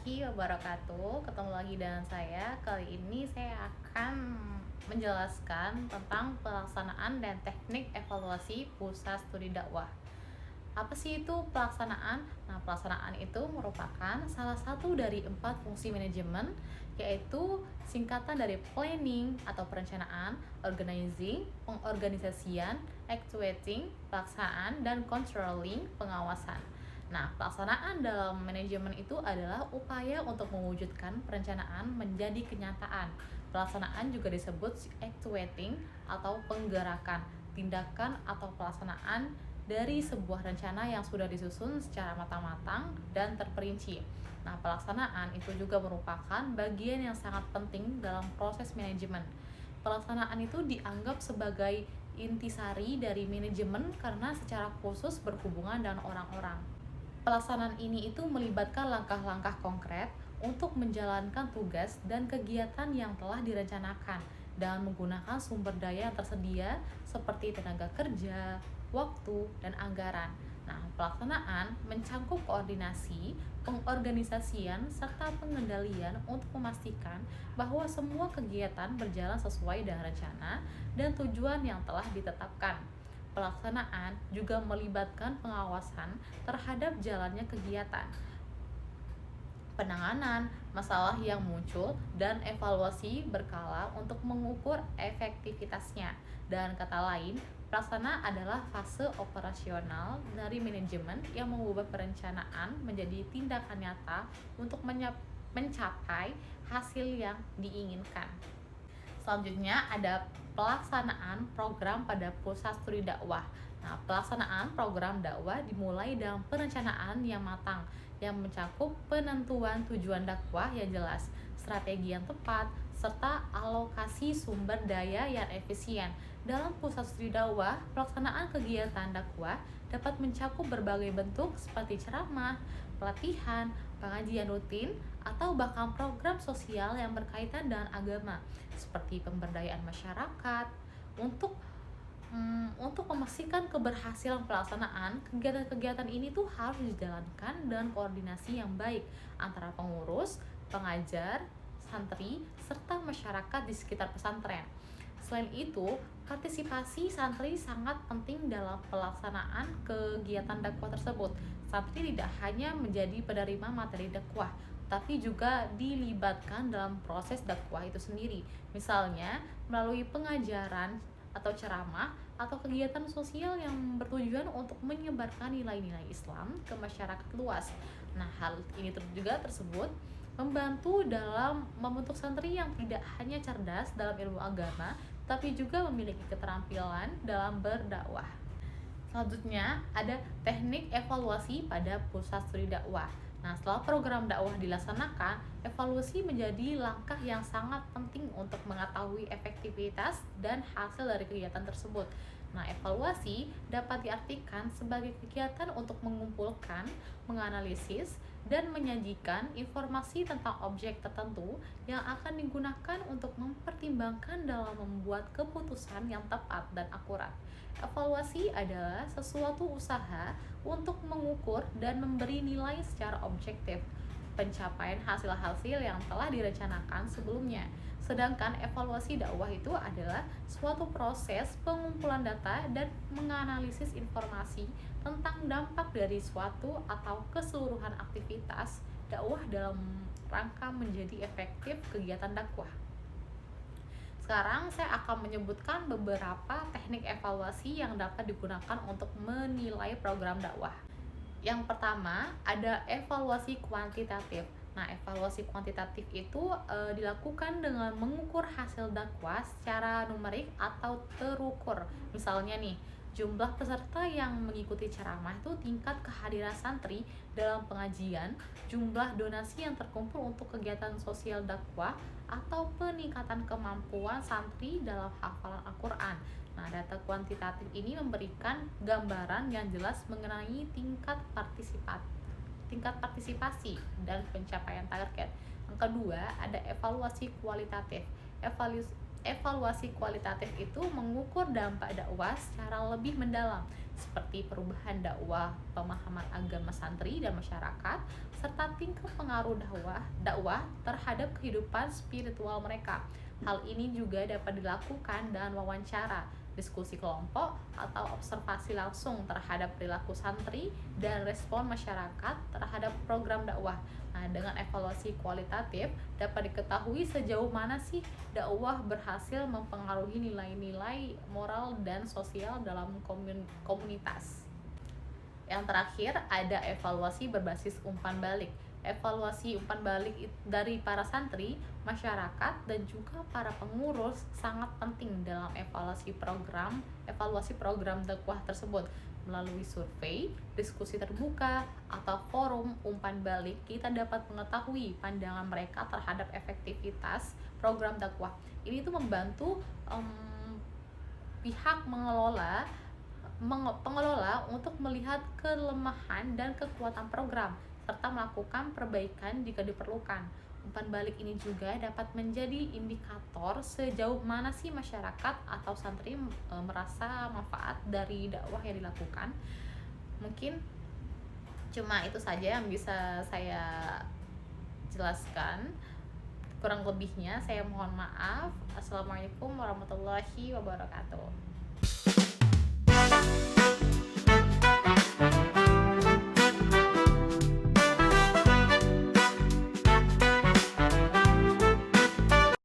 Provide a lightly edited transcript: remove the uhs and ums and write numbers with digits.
warahmatullahi wabarakatuh. Ketemu lagi dengan saya. Kali ini saya akan menjelaskan tentang pelaksanaan dan teknik evaluasi pusat studi dakwah. Apa sih itu pelaksanaan? Nah, pelaksanaan itu merupakan salah satu dari 4 fungsi manajemen, yaitu singkatan dari planning atau perencanaan, organizing, pengorganisasian, actuating, pelaksanaan, dan controlling, pengawasan. Nah, pelaksanaan dalam manajemen itu adalah upaya untuk mewujudkan perencanaan menjadi kenyataan. Pelaksanaan juga disebut actuating atau penggerakan, tindakan atau pelaksanaan dari sebuah rencana yang sudah disusun secara matang-matang dan terperinci. Nah, pelaksanaan itu juga merupakan bagian yang sangat penting dalam proses manajemen. Pelaksanaan itu dianggap sebagai intisari dari manajemen karena secara khusus berhubungan dengan orang-orang. Pelaksanaan ini itu melibatkan langkah-langkah konkret untuk menjalankan tugas dan kegiatan yang telah direncanakan dan menggunakan sumber daya yang tersedia seperti tenaga kerja, waktu, dan anggaran. Nah, pelaksanaan mencangkup koordinasi, pengorganisasian, serta pengendalian untuk memastikan bahwa semua kegiatan berjalan sesuai dengan rencana dan tujuan yang telah ditetapkan. Pelaksanaan juga melibatkan pengawasan terhadap jalannya kegiatan, penanganan masalah yang muncul, dan evaluasi berkala untuk mengukur efektivitasnya. Dan kata lain, pelaksana adalah fase operasional dari manajemen yang mengubah perencanaan menjadi tindakan nyata untuk mencapai hasil yang diinginkan. Selanjutnya ada pelaksanaan program pada pusat studi dakwah. Nah, pelaksanaan program dakwah dimulai dengan perencanaan yang matang yang mencakup penentuan tujuan dakwah yang jelas, strategi yang tepat, serta alokasi sumber daya yang efisien. Dalam pusat studi dakwah, pelaksanaan kegiatan dakwah dapat mencakup berbagai bentuk seperti ceramah, pelatihan, pengajian rutin, atau bahkan program sosial yang berkaitan dengan agama, seperti pemberdayaan masyarakat. Untuk memastikan keberhasilan pelaksanaan, kegiatan-kegiatan ini tuh harus dijalankan dengan koordinasi yang baik antara pengurus, pengajar, santri, serta masyarakat di sekitar pesantren. Selain itu, partisipasi santri sangat penting dalam pelaksanaan kegiatan dakwah tersebut. Santri tidak hanya menjadi penerima materi dakwah, tapi juga dilibatkan dalam proses dakwah itu sendiri. Misalnya, melalui pengajaran atau ceramah atau kegiatan sosial yang bertujuan untuk menyebarkan nilai-nilai Islam ke masyarakat luas. Nah, hal ini juga tersebut membantu dalam membentuk santri yang tidak hanya cerdas dalam ilmu agama, tapi juga memiliki keterampilan dalam berdakwah. Selanjutnya, ada teknik evaluasi pada pusat studi dakwah. Nah, setelah program dakwah dilaksanakan, evaluasi menjadi langkah yang sangat penting untuk mengetahui efektivitas dan hasil dari kegiatan tersebut. Nah, evaluasi dapat diartikan sebagai kegiatan untuk mengumpulkan, menganalisis, dan menyajikan informasi tentang objek tertentu yang akan digunakan untuk mempertimbangkan dalam membuat keputusan yang tepat dan akurat. Evaluasi adalah sesuatu usaha untuk mengukur dan memberi nilai secara objektif pencapaian hasil-hasil yang telah direncanakan sebelumnya. Sedangkan evaluasi dakwah itu adalah suatu proses pengumpulan data dan menganalisis informasi tentang dampak dari suatu atau keseluruhan aktivitas dakwah dalam rangka menjadi efektif kegiatan dakwah. Sekarang saya akan menyebutkan beberapa teknik evaluasi yang dapat digunakan untuk menilai program dakwah. Yang pertama, ada evaluasi kuantitatif. Nah, evaluasi kuantitatif itu dilakukan dengan mengukur hasil dakwah secara numerik atau terukur. Misalnya nih, jumlah peserta yang mengikuti ceramah itu, tingkat kehadiran santri dalam pengajian, jumlah donasi yang terkumpul untuk kegiatan sosial dakwah, atau peningkatan kemampuan santri dalam hafalan Al-Quran. Nah, data kuantitatif ini memberikan gambaran yang jelas mengenai tingkat partisipasi dan pencapaian target. Yang kedua, ada evaluasi kualitatif. Evaluasi kualitatif itu mengukur dampak dakwah secara lebih mendalam, seperti perubahan dakwah, pemahaman agama santri dan masyarakat, serta tingkat pengaruh dakwah terhadap kehidupan spiritual mereka. Hal ini juga dapat dilakukan dengan wawancara, diskusi kelompok, atau observasi langsung terhadap perilaku santri dan respon masyarakat terhadap program dakwah. Nah, dengan evaluasi kualitatif dapat diketahui sejauh mana sih dakwah berhasil mempengaruhi nilai-nilai moral dan sosial dalam komunitas. Yang terakhir ada evaluasi berbasis umpan balik. Evaluasi umpan balik dari para santri, masyarakat, dan juga para pengurus sangat penting dalam evaluasi program dakwah tersebut. Melalui survei, diskusi terbuka, atau forum umpan balik, kita dapat mengetahui pandangan mereka terhadap efektivitas program dakwah. Ini tuh membantu pihak pengelola untuk melihat kelemahan dan kekuatan program serta melakukan perbaikan jika diperlukan. Umpan balik ini juga dapat menjadi indikator sejauh mana sih masyarakat atau santri merasa manfaat dari dakwah yang dilakukan. Mungkin cuma itu saja yang bisa saya jelaskan. Kurang lebihnya saya mohon maaf. Assalamualaikum warahmatullahi wabarakatuh.